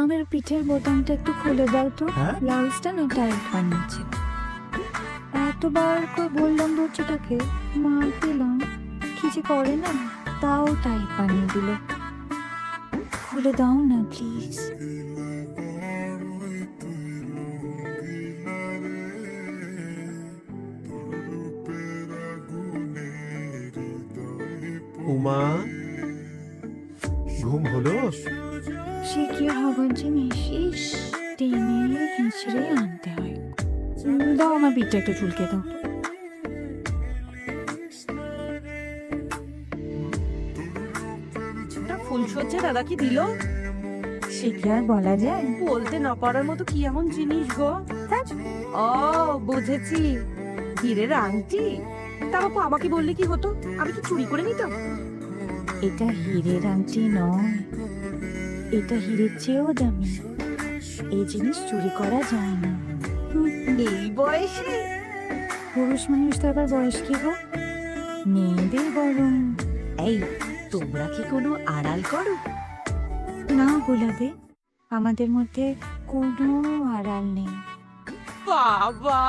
আমার পিঠের বোতামটা একটু খুলে দাও তো। হ্যাঁ? ব্লাউজটা না টাইট বানিয়েছে। এতবার করে বললাম দরজাটাকে, মার দিলাম, কি যে করে না, তাও টাইট বানিয়ে দিল। খুলে দাও না প্লিজ। উমা, ঘুম হলো? সে কি হবার জিনিস, ইস, টেনে হিঁচড়ে আনতে হয়। দাও আমার পিঠটা একটু চুলকে দাও। ফুলসজ্জা দাদা কি দিল? সে কি আর বলা যায়? বলতে না পারার মতো কি এমন জিনিস গো? ও বুঝেছি, হীরের আংটি। তা বাপু আমাকে বললে কি হতো, আমি কি চুরি করে নিতাম? এটা হীরের আংটি নয়, এটা হীরের চেয়েও দামি। এই জিনিস চুরি করা যায় না। এই বয়সে? পুরুষ মানুষ তো আবার বয়স কি গো, মেয়েদের বরং। এই, তোমরা কি কোনো আড়াল করো? না গোলাপে, আমাদের মধ্যে কোনো আড়াল নেই। বাবা